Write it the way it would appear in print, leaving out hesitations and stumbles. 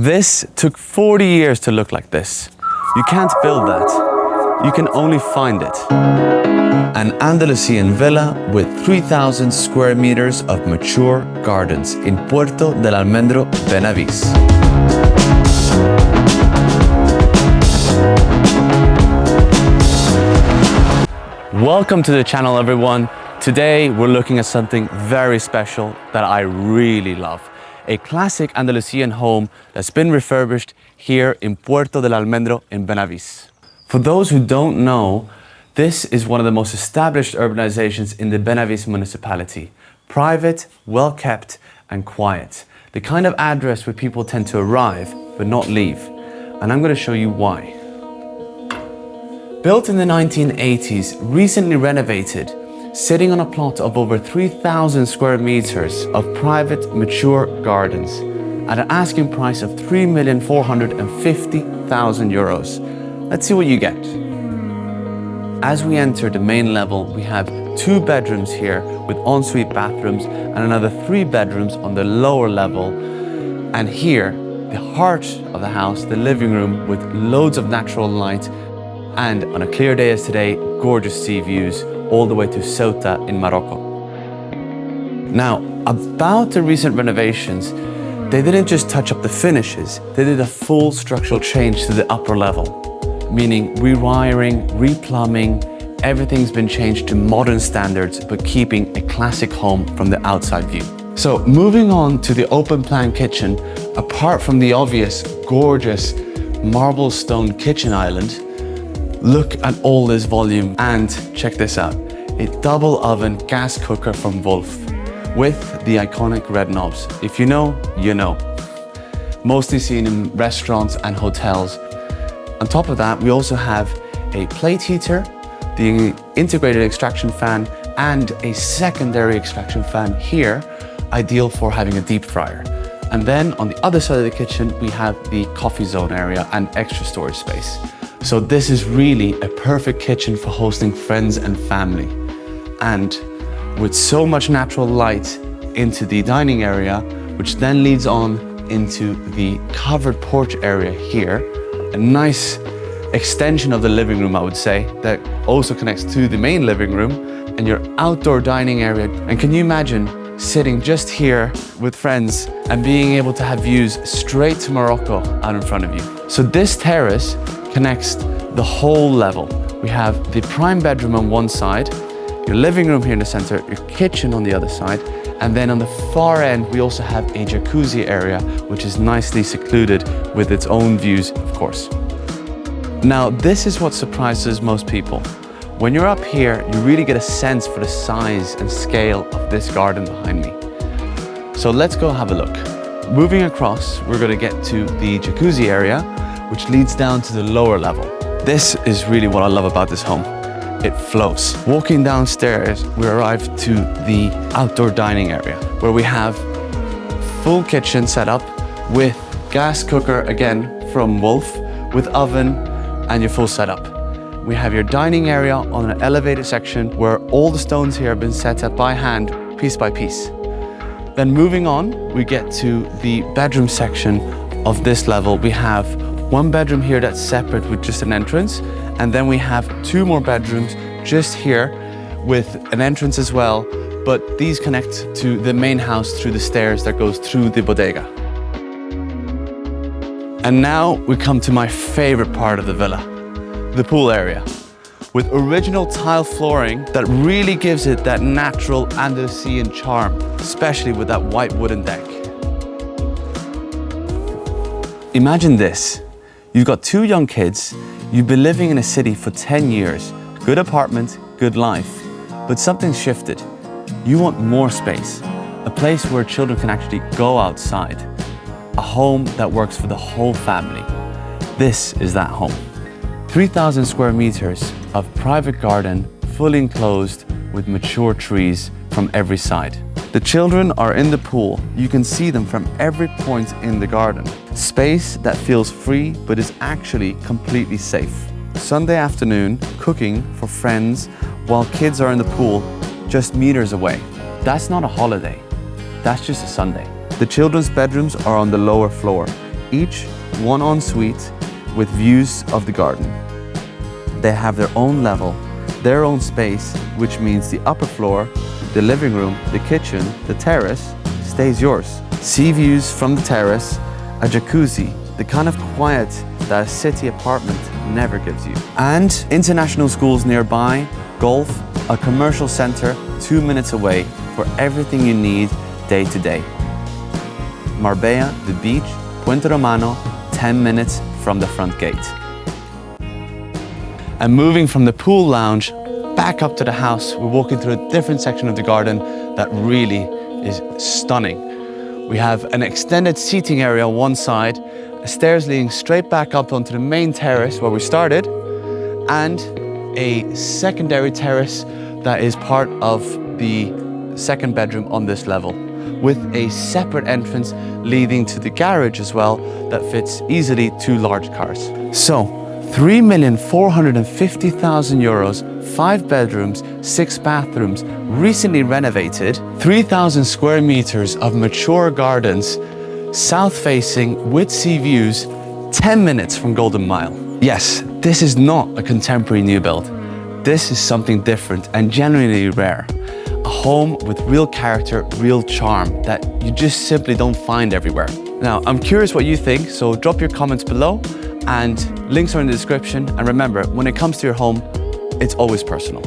This took 40 years to look like this. You can't build that. You can only find it. An Andalusian villa with 3,000 square meters of mature gardens in Puerto del Almendro, Benahavís. Welcome to the channel, everyone. Today we're looking at something very special that I really love. A classic Andalusian home that's been refurbished here in Puerto del Almendro in Benahavís. For those who don't know, this is one of the most established urbanizations in the Benahavís municipality. Private, well-kept and quiet. The kind of address where people tend to arrive but not leave. And I'm going to show you why. Built in the 1980s, recently renovated, sitting on a plot of over 3,000 square meters of private, mature gardens at an asking price of €3,450,000. Let's see what you get. As we enter the main level, we have 2 bedrooms here with ensuite bathrooms and another 3 bedrooms on the lower level. And here, the heart of the house, the living room with loads of natural light, and on a clear day as today, gorgeous sea views all the way to Ceuta in Morocco. Now, about the recent renovations, they didn't just touch up the finishes, they did a full structural change to the upper level, meaning rewiring, replumbing, everything's been changed to modern standards, but keeping a classic home from the outside view. So moving on to the open plan kitchen, apart from the obvious, gorgeous marble stone kitchen island, look at all this volume and check this out. A double oven gas cooker from Wolf with the iconic red knobs. If you know, you know. Mostly seen in restaurants and hotels. On top of that, we also have a plate heater, the integrated extraction fan, and a secondary extraction fan here, ideal for having a deep fryer. And then on the other side of the kitchen, we have the coffee zone area and extra storage space. So this is really a perfect kitchen for hosting friends and family. And with so much natural light into the dining area, which then leads on into the covered porch area here, a nice extension of the living room, I would say, that also connects to the main living room and your outdoor dining area. And can you imagine sitting just here with friends and being able to have views straight to Morocco out in front of you? So this terrace connects the whole level. We have the prime bedroom on one side, your living room here in the center, your kitchen on the other side, and then on the far end we also have a jacuzzi area which is nicely secluded with its own views, of course. Now this is what surprises most people. When you're up here, you really get a sense for the size and scale of this garden behind me. So let's go have a look. Moving across, we're going to get to the jacuzzi area, which leads down to the lower level. This is really what I love about this home. It flows. Walking downstairs, we arrive to the outdoor dining area, where we have full kitchen set up with gas cooker, again, from Wolf, with oven and your full setup. We have your dining area on an elevated section where all the stones here have been set up by hand, piece by piece. Then moving on, we get to the bedroom section of this level. We have 1 bedroom here that's separate with just an entrance, and then we have 2 more bedrooms just here with an entrance as well, but these connect to the main house through the stairs that goes through the bodega. And now we come to my favorite part of the villa, the pool area, with original tile flooring that really gives it that natural Andalusian charm, especially with that white wooden deck. Imagine this. You've got 2 young kids, you've been living in a city for 10 years, good apartment, good life, but something's shifted. You want more space, a place where children can actually go outside, a home that works for the whole family. This is that home. 3,000 square meters of private garden, fully enclosed with mature trees from every side. The children are in the pool. You can see them from every point in the garden. Space that feels free, but is actually completely safe. Sunday afternoon, cooking for friends while kids are in the pool just meters away. That's not a holiday. That's just a Sunday. The children's bedrooms are on the lower floor. each one ensuite with views of the garden. They have their own level, their own space, which means the upper floor, the living room, the kitchen, the terrace stays yours. Sea views from the terrace, a jacuzzi, the kind of quiet that a city apartment never gives you. And international schools nearby, golf, a commercial center 2 minutes away for everything you need day to day. Marbella, the beach, Puente Romano, 10 minutes from the front gate. And moving from the pool lounge back up to the house, we're walking through a different section of the garden that really is stunning. We have an extended seating area on one side, stairs leading straight back up onto the main terrace where we started, and a secondary terrace that is part of the second bedroom on this level, with a separate entrance leading to the garage as well that fits easily 2 large cars. So, 3,450,000 euros, 5 bedrooms, 6 bathrooms, recently renovated, 3,000 square meters of mature gardens, south-facing with sea views, 10 minutes from Golden Mile. Yes, this is not a contemporary new build. This is something different and genuinely rare. A home with real character, real charm that you just simply don't find everywhere. Now, I'm curious what you think, so drop your comments below, and links are in the description. And remember, when it comes to your home, it's always personal.